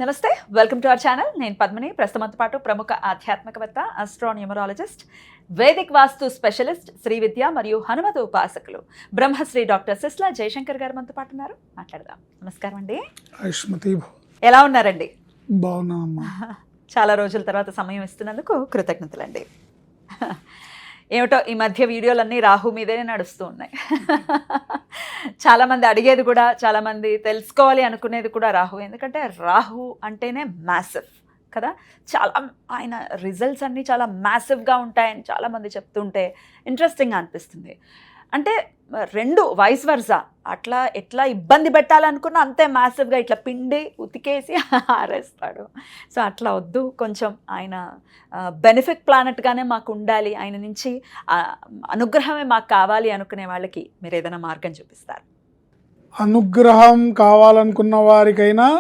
నమస్తే, welcome to our channel. నేను పద్మిని. ప్రస్తుతంతో పాటు ప్రముఖ ఆధ్యాత్మికవేత్త, ఆస్ట్రోన్యూమరాలజిస్ట్, వేదిక్ వాస్తు స్పెషలిస్ట్, శ్రీ విద్య మరియు హనుమత ఉపాసకులు బ్రహ్మశ్రీ డాక్టర్ సిస్లా జయశంకర్ గారు మనతో పాటు ఉన్నారు. మాట్లాడదాం. నమస్కారం అండి. ఎలా ఉన్నారండి? బాగున్నామ్మా. చాలా రోజుల తర్వాత సమయం ఇస్తున్నందుకు కృతజ్ఞతలండి. ఏమిటో ఈ మధ్య వీడియోలన్నీ రాహు మీదే నడుస్తూ ఉన్నాయి. చాలామంది అడిగేది కూడా, చాలామంది తెలుసుకోవాలి అనుకునేది కూడా రాహు. ఎందుకంటే రాహు అంటేనే మ్యాసివ్ కదా. చాలా ఆయన రిజల్ట్స్ అన్నీ చాలా మ్యాసివ్గా ఉంటాయని చాలామంది చెప్తుంటే ఇంట్రెస్టింగ్గా అనిపిస్తుంది. అంటే రెండు వైస్ వర్సా, అట్లా ఎట్లా ఇబ్బంది పెట్టాలనుకున్నా అంతే మ్యాసివ్గా ఇట్లా పిండి ఉతికేసి ఆరేస్తాడు. సో అట్లా వద్దు, కొంచెం ఆయన బెనిఫిట్ ప్లానెట్గానే మాకు ఉండాలి, ఆయన నుంచి అనుగ్రహమే మాకు కావాలి అనుకునే వాళ్ళకి మీరు ఏదైనా మార్గం చూపిస్తారు? అనుగ్రహం కావాలనుకున్న వారికైనా,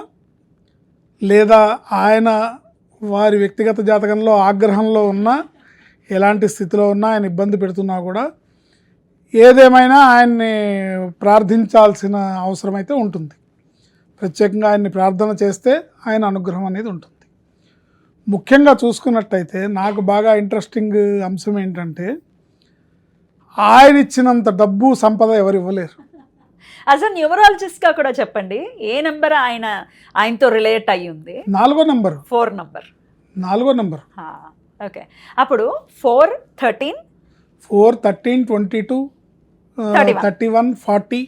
లేదా ఆయన వారి వ్యక్తిగత జాతకంలో ఆగ్రహంలో ఉన్నా, ఎలాంటి స్థితిలో ఉన్నా, ఆయన ఇబ్బంది పెడుతున్నా కూడా ఏదేమైనా ఆయన్ని ప్రార్థించాల్సిన అవసరం అయితే ఉంటుంది. ప్రత్యేకంగా ఆయన్ని ప్రార్థన చేస్తే ఆయన అనుగ్రహం అనేది ఉంటుంది. ముఖ్యంగా చూసుకున్నట్టయితే నాకు బాగా ఇంట్రెస్టింగ్ అంశం ఏంటంటే, ఆయన ఇచ్చినంత డబ్బు సంపద ఎవరు ఇవ్వలేరు. అసలు న్యూమరాలజిస్ట్గా కూడా చెప్పండి, ఏ నెంబర్ ఆయనతో రిలేట్ అయ్యి ఉంది? 4వ నెంబర్. 4 నెంబర్. 4వ నెంబర్. ఓకే. అప్పుడు 4, 13, 22, 31, 40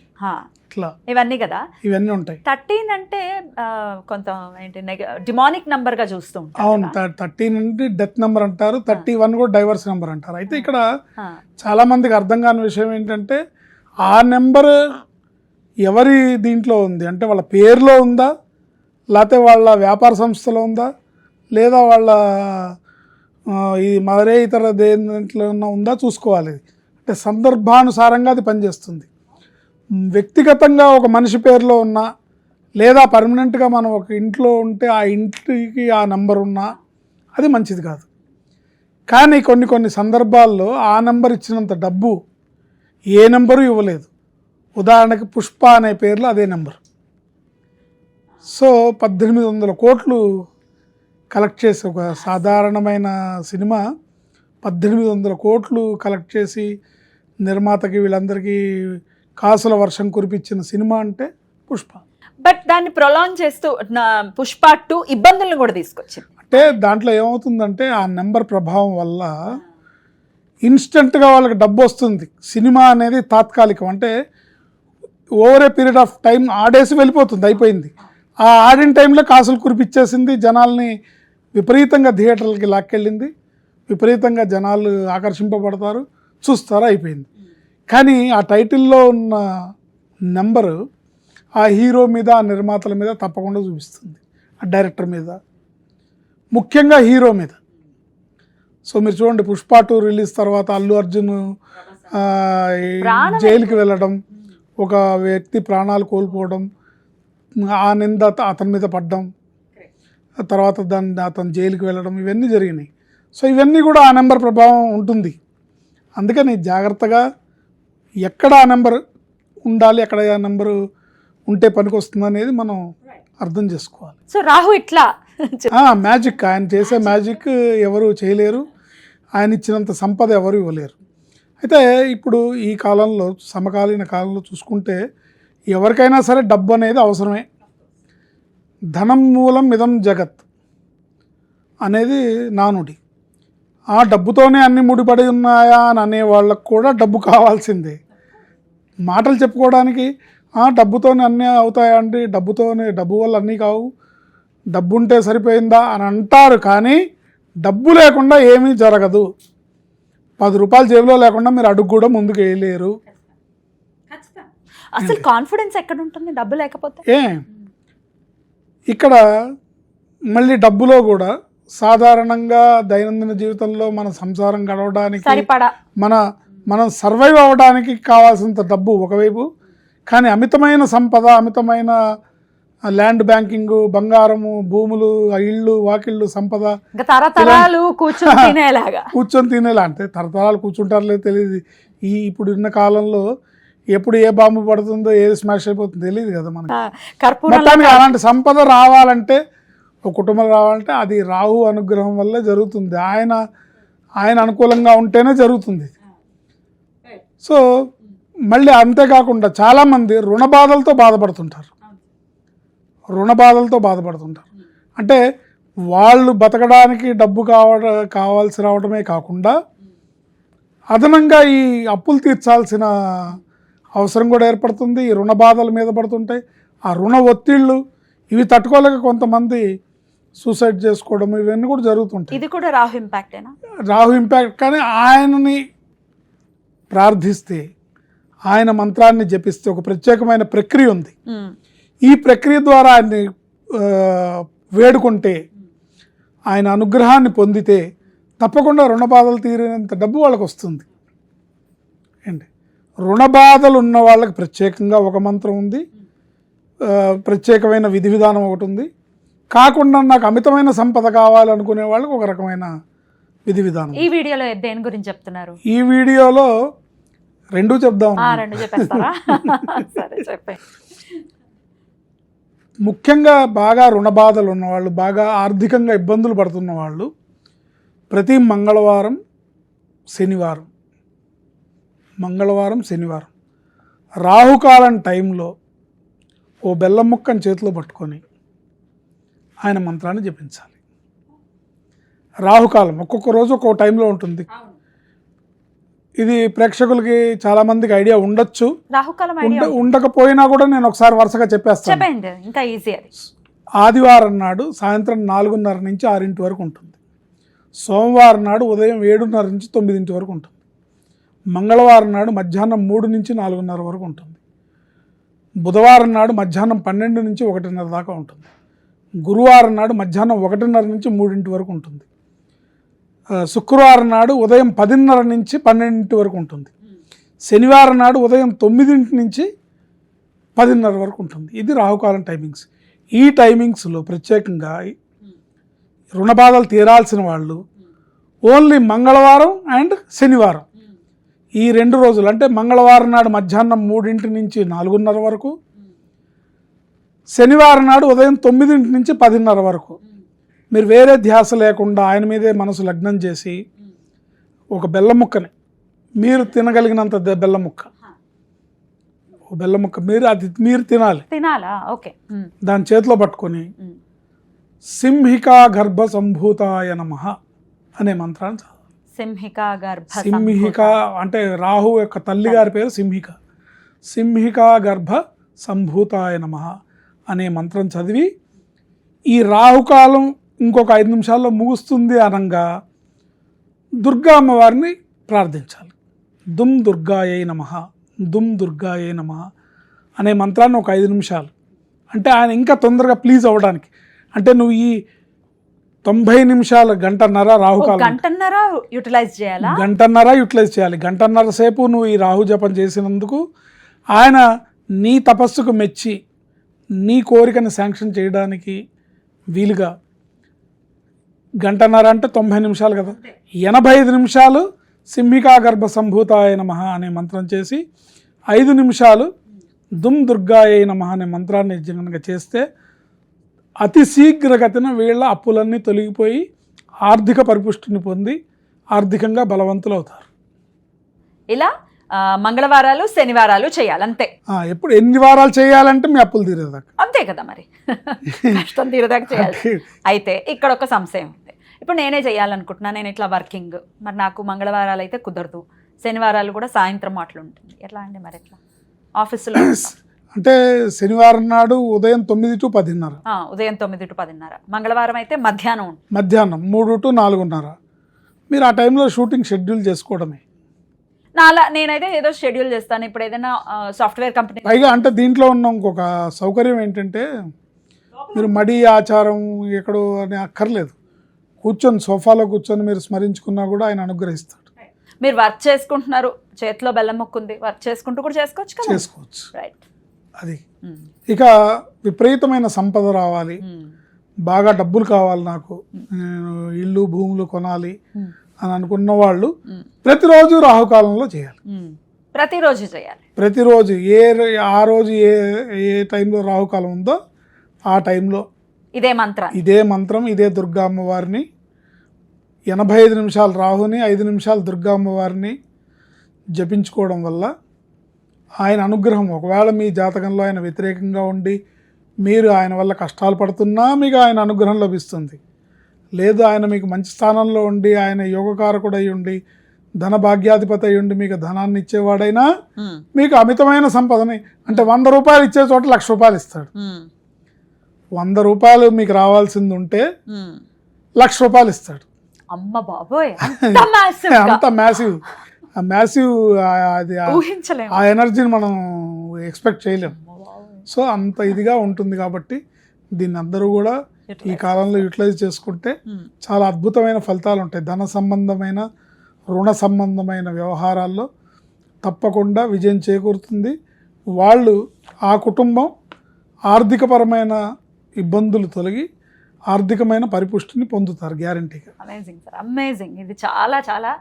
ఇట్లా ఇవన్నీ కదా, ఇవన్నీ ఉంటాయి. 13 అంటే కొంత ఏంటి డిమానిక్ నెంబర్ గా చూస్తూ ఉంటాం. అవును, 13 అంటే డెత్ నెంబర్ అంటారు, 31 కూడా డైవర్స్ నెంబర్ అంటారు. అయితే ఇక్కడ చాలా మందికి అర్థం కాని విషయం ఏంటంటే, ఆ నెంబర్ ఎవరి దీంట్లో ఉంది అంటే, వాళ్ళ పేరులో ఉందా, లేకపోతే వాళ్ళ వ్యాపార సంస్థలో ఉందా, లేదా వాళ్ళ ఈ మరే ఇతర దేంట్లో ఉందా చూసుకోవాలి. అంటే సందర్భానుసారంగా అది పనిచేస్తుంది. వ్యక్తిగతంగా ఒక మనిషి పేరులో ఉన్నా, లేదా పర్మనెంట్గా మనం ఒక ఇంట్లో ఉంటే ఆ ఇంటికి ఆ నెంబర్ ఉన్నా అది మంచిది కాదు. కానీ కొన్ని సందర్భాల్లో ఆ నెంబర్ ఇచ్చినంత డబ్బు ఏ నెంబరు ఇవ్వలేదు. ఉదాహరణకి పుష్ప అనే పేర్లో అదే నెంబర్. సో 1800 కోట్లు కలెక్ట్ చేసి, ఒక సాధారణమైన సినిమా 1800 కోట్లు కలెక్ట్ చేసి నిర్మాతకి వీళ్ళందరికీ కాసుల వర్షం కురిపించిన సినిమా అంటే పుష్ప. బట్ దాన్ని ప్రొలాంగ్ చేస్తూ పుష్ప 2 ఇబ్బందులను కూడా తీసుకొచ్చింది. అంటే దాంట్లో ఏమవుతుందంటే, ఆ నెంబర్ ప్రభావం వల్ల ఇన్స్టెంట్గా వాళ్ళకి డబ్బు వస్తుంది. సినిమా అనేది తాత్కాలికం, అంటే over a period of time ఆడేసి వెళ్ళిపోతుంది, అయిపోయింది. ఆ ఆడిన టైంలో కాసులు కురిపించేసింది, జనాల్ని విపరీతంగా థియేటర్లకి లాక్కెళ్ళింది, విపరీతంగా జనాలు ఆకర్షింపబడతారు, చూస్తారు, అయిపోయింది. కానీ ఆ టైటిల్లో ఉన్న నెంబరు ఆ హీరో మీద, ఆ నిర్మాతల మీద తప్పకుండా చూపిస్తుంది, ఆ డైరెక్టర్ మీద, ముఖ్యంగా హీరో మీద. సో మీరు చూడండి, పుష్ప 2 రిలీజ్ తర్వాత అల్లు అర్జున్ జైలుకి వెళ్ళడం, ఒక వ్యక్తి ప్రాణాలు కోల్పోవడం, ఆ నింద అతని మీద పడ్డం, తర్వాత అతను జైలుకి వెళ్ళడం, ఇవన్నీ జరిగినాయి. సో ఇవన్నీ కూడా ఆ నెంబర్ ప్రభావం ఉంటుంది. అందుకని జాగ్రత్తగా ఎక్కడ ఆ నెంబర్ ఉండాలి, ఎక్కడ ఆ నెంబరు ఉంటే పనికి వస్తుంది అనేది మనం అర్థం చేసుకోవాలి. సో రాహు ఇట్లా మ్యాజిక్, ఆయన చేసే మ్యాజిక్ ఎవరు చేయలేరు, ఆయన ఇచ్చినంత సంపద ఎవరు ఇవ్వలేరు. అయితే ఇప్పుడు ఈ కాలంలో, సమకాలీన కాలంలో చూసుకుంటే ఎవరికైనా సరే డబ్బు అనేది అవసరమే. ధనం మూలం ఇదం జగత్ అనేది నానుడి. ఆ డబ్బుతోనే అన్ని ముడిపడి ఉన్నాయా అని అనే వాళ్ళకు కూడా డబ్బు కావాల్సిందే. మాటలు చెప్పుకోవడానికి డబ్బుతోనే అన్నీ అవుతాయా అంటే, డబ్బు వల్ల అన్నీ కావు, డబ్బు ఉంటే సరిపోయిందా అని అంటారు. కానీ డబ్బు లేకుండా ఏమీ జరగదు. 10 రూపాయలు జేబులో లేకుండా మీరు అడుగు కూడా ముందుకు వేయలేరు. అసలు కాన్ఫిడెన్స్ ఎక్కడ ఉంటుంది డబ్బు లేకపోతే? ఇక్కడ మళ్ళీ డబ్బులో కూడా సాధారణంగా దైనందిన జీవితంలో మన సంసారం గడవడానికి, మనం సర్వైవ్ అవ్వడానికి కావాల్సినంత డబ్బు ఒకవైపు, కానీ అమితమైన సంపద, అమితమైన ల్యాండ్ బ్యాంకింగ్, బంగారము, భూములు, ఇళ్ళు, వాకిళ్ళు, సంపద తరతరాలు కూర్చొని తినేలా. అంటే తరతరాలు కూర్చుంటారులేదు తెలియదు. ఇప్పుడు ఉన్న కాలంలో ఎప్పుడు ఏ బాంబు పడుతుందో, ఏది స్మాష్ అయిపోతుందో తెలియదు కదా మనకి. మొత్తానికి అలాంటి సంపద రావాలంటే ఒక కుటుంబం రావాలంటే అది రాహు అనుగ్రహం వల్లే జరుగుతుంది. ఆయన అనుకూలంగా ఉంటేనే జరుగుతుంది. సో మళ్ళీ అంతేకాకుండా చాలామంది రుణ బాధలతో బాధపడుతుంటారు. అంటే వాళ్ళు బతకడానికి డబ్బు కావాల్సి రావడమే కాకుండా అదనంగా ఈ అప్పులు తీర్చాల్సిన అవసరం కూడా ఏర్పడుతుంది. ఈ రుణ బాధల మీద పడుతుంటాయి. ఆ రుణ ఒత్తిళ్ళు ఇవి తట్టుకోలేక కొంతమంది సూసైడ్ చేసుకోవడం ఇవన్నీ కూడా జరుగుతుంటాయి. ఇది కూడా రాహు ఇంపాక్టేనా? రాహు ఇంపాక్ట్. కానీ ఆయనని ప్రార్థిస్తే, ఆయన మంత్రాన్ని జపిస్తే ఒక ప్రత్యేకమైన ప్రక్రియ ఉంది. ఈ ప్రక్రియ ద్వారా ఆయన్ని వేడుకుంటే, ఆయన అనుగ్రహాన్ని పొందితే తప్పకుండా రుణ బాధలు తీరినంత డబ్బు వాళ్ళకి వస్తుంది. ఏంటి రుణ బాధలు ఉన్న వాళ్ళకి ప్రత్యేకంగా ఒక మంత్రం ఉంది, ప్రత్యేకమైన విధి విధానం ఒకటి ఉంది. కాకుండా నాకు అమితమైన సంపద కావాలనుకునే వాళ్ళకి ఒక రకమైన విధి విధానం. ఈ వీడియోలో దేని గురించి చెప్తున్నారు? ఈ వీడియోలో రెండూ చెప్దాం. రెండు చెప్పేస్తారా? సరే చెప్పండి. ముఖ్యంగా బాగా రుణ బాధలు ఉన్నవాళ్ళు, బాగా ఆర్థికంగా ఇబ్బందులు పడుతున్న వాళ్ళు ప్రతి మంగళవారం శనివారం రాహుకాలం టైంలో ఓ బెల్లం ముక్కని చేతిలో పట్టుకొని ఆయన మంత్రాన్ని జపించాలి. రాహుకాలం ఒక్కొక్క రోజు ఒక్కొక్క టైంలో ఉంటుంది. ఇది ప్రేక్షకులకి చాలా మందికి ఐడియా ఉండొచ్చు, ఉండకపోయినా కూడా నేను ఒకసారి వరుసగా చెప్పేస్తాను. ఇంకా ఈజీ. ఆదివారం నాడు సాయంత్రం 4:30 నుంచి 6 వరకు ఉంటుంది. సోమవారం నాడు ఉదయం 7:30 నుంచి 9 వరకు ఉంటుంది. మంగళవారం నాడు మధ్యాహ్నం 3 నుంచి 4:30 వరకు ఉంటుంది. బుధవారం నాడు మధ్యాహ్నం 12 నుంచి 1:30 దాకా ఉంటుంది. గురువారం నాడు మధ్యాహ్నం 1:30 నుంచి 3 వరకు ఉంటుంది. శుక్రవారం నాడు ఉదయం 10:30 నుంచి 12 వరకు ఉంటుంది. శనివారం నాడు ఉదయం 9 నుంచి 10:30 వరకు ఉంటుంది. ఇది రాహుకాలం టైమింగ్స్. ఈ టైమింగ్స్లో ప్రత్యేకంగా రుణ బాధలు తీరాల్సిన వాళ్ళు ఓన్లీ మంగళవారం అండ్ శనివారం ఈ 2 రోజులు, అంటే మంగళవారం నాడు మధ్యాహ్నం 3 నుంచి 4:30 వరకు, శనివారం నాడు ఉదయం 9 నుంచి 10:30 వరకు మీరు వేరే ధ్యాస లేకుండా ఆయన మీదే మనసు లగ్నం చేసి ఒక బెల్లం ముక్కని, మీరు తినగలిగినంత బెల్లం ముక్క, మీరు తినాలా, ఓకే, దాని చేతిలో పట్టుకొని సింహికా గర్భ సంభూతాయ నమః అనే మంత్రాన్ని చదవాలి. సింహిక అంటే రాహు యొక్క తల్లి గారి పేరు సింహిక. సింహికా గర్భ సంభూతాయ నమః అనే మంత్రం చదివి ఈ రాహుకాలం ఇంకొక 5 నిమిషాల్లో ముగుస్తుంది అనగా దుర్గా అమ్మవారిని ప్రార్థించాలి. దుమ్ దుర్గాయై నమః, దుమ్ దుర్గాయై నమః అనే మంత్రాన్ని ఒక 5 నిమిషాలు, అంటే ఆయన ఇంకా తొందరగా ప్లీజ్ అవ్వడానికి. అంటే నువ్వు ఈ 90 నిమిషాలు గంటన్నర రాహుకాలం యూటిలైజ్ చేయాలి. గంటన్నర సేపు నువ్వు ఈ రాహు జపం చేసినందుకు ఆయన నీ తపస్సుకు మెచ్చి నీ కోరికను శాంక్షన్ చేయడానికి వీలుగా గంటన్నర అంటే 90 నిమిషాలు కదా, 85 నిమిషాలు సింహికా గర్భ సంభూతాయ నమః అనే మంత్రం చేసి 5 నిమిషాలు దుమ్ దుర్గాయై నమః అనే మంత్రాన్ని కనుక చేస్తే అతి శీఘ్రగతిన వీళ్ళ అప్పులన్నీ తొలగిపోయి ఆర్థిక పరిపుష్టిని పొంది ఆర్థికంగా బలవంతులు అవుతారు. ఇలా మంగళవారాలు శనివారాలు చేయాలి అంతే. ఎప్పుడు ఎన్ని వారాలు చేయాలంటే మీ అప్పులు తీరేదాకా అంతే కదా, మరి కష్టం తీరేదాకా చేయాలి. అయితే ఇక్కడ ఒక సంశయం ఉంది. ఇప్పుడు నేనే చేయాలనుకుంటున్నా, నేను ఇట్లా వర్కింగ్, మరి నాకు మంగళవారాలు అయితే కుదరదు, శనివారాలు కూడా సాయంత్రం మాటలు ఉంటుంది, ఎట్లా అండి? మరి ఎట్లా ఆఫీసులో అంటే శనివారం నాడు ఉదయం 9 to 10:30, ఉదయం 9 to 10:30, మంగళవారం అయితే మధ్యాహ్నం 3 to 4:30 మీరు ఆ టైంలో షూటింగ్ షెడ్యూల్ చేసుకోవడమే. నేనైతే ఏదో షెడ్యూల్ చేస్తాను. ఇప్పుడు ఏదైనా సాఫ్ట్వేర్ కంపెనీ పైగా అంటే దీంట్లో ఉన్న ఇంకొక సౌకర్యం ఏంటంటే మీరు మడి ఆచారం ఎక్కడో అని అక్కర్లేదు, కూర్చొని సోఫాలో కూర్చొని మీరు స్మరించుకున్నా కూడా ఆయన అనుగ్రహిస్తాడు. మీరు వర్క్ చేసుకుంటున్నారు, చేతిలో బెల్లం మొక్కుంది, వర్క్ చేసుకుంటూ కూడా చేసుకోవచ్చు. రైట్. అది ఇక విపరీతమైన సంపద రావాలి, బాగా డబ్బులు కావాలి, నాకు నేను ఇల్లు భూములు కొనాలి అని అనుకున్న వాళ్ళు ప్రతిరోజు రాహుకాలంలో చేయాలి. ప్రతిరోజు ఆ రోజు ఏ టైంలో రాహుకాలం ఉందో ఆ టైంలో ఇదే మంత్రం. ఇదే మంత్రం, ఇదే దుర్గా అమ్మవారిని 85 నిమిషాలు రాహుని, 5 నిమిషాలు దుర్గా అమ్మవారిని జపించుకోవడం వల్ల ఆయన అనుగ్రహం, ఒకవేళ మీ జాతకంలో ఆయన వ్యతిరేకంగా ఉండి మీరు ఆయన వల్ల కష్టాలు పడుతున్నా మీకు ఆయన అనుగ్రహం లభిస్తుంది. లేదు ఆయన మీకు మంచి స్థానంలో ఉండి ఆయన యోగకారకుడు అయి ఉండి ధన భాగ్యాధిపతి అయి ఉండి మీకు ధనాన్ని ఇచ్చేవాడైనా మీకు అమితమైన సంపదని, అంటే 100 రూపాయలు ఇచ్చే చోట 1,00,000 రూపాయలు ఇస్తాడు. 100 రూపాయలు మీకు రావాల్సింది ఉంటే 1,00,000 రూపాయలు ఇస్తాడు. అమ్మ బాబోయ్, అంత మ్యాసివ్ అది ఊహించలేము, ఆ ఎనర్జీని మనం ఎక్స్పెక్ట్ చేయలేం. సో అంత ఇదిగా ఉంటుంది కాబట్టి దీన్ని అందరూ కూడా ఈ కాలంలో యూటిలైజ్ చేసుకుంటే చాలా అద్భుతమైన ఫలితాలు ఉంటాయి. ధన సంబంధమైన, రుణ సంబంధమైన వ్యవహారాల్లో తప్పకుండా విజయం చేకూరుతుంది. వాళ్ళు, ఆ కుటుంబం ఆర్థికపరమైన ఇబ్బందులు తొలగి ఆర్థికమైన పరిపుష్టిని పొందుతారు గ్యారంటీగా. Amazing sir, amazing. ఇది చాలా చాలా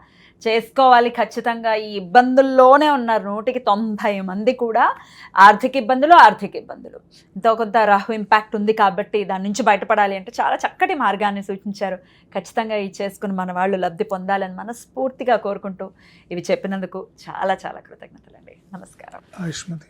చేసుకోవాలి ఖచ్చితంగా. ఈ ఇబ్బందుల్లోనే ఉన్నారు 190 మంది కూడా. ఆర్థిక ఇబ్బందులు ఎంతో కొంత రాహు ఇంపాక్ట్ ఉంది కాబట్టి దాని నుంచి బయటపడాలి అంటే చాలా చక్కటి మార్గాన్ని సూచించారు. ఖచ్చితంగా ఇది చేసుకుని మన వాళ్ళు లబ్ధి పొందాలని మనస్ఫూర్తిగా కోరుకుంటూ ఇవి చెప్పినందుకు చాలా చాలా కృతజ్ఞతలండి. నమస్కారం. ఆయుష్మతి.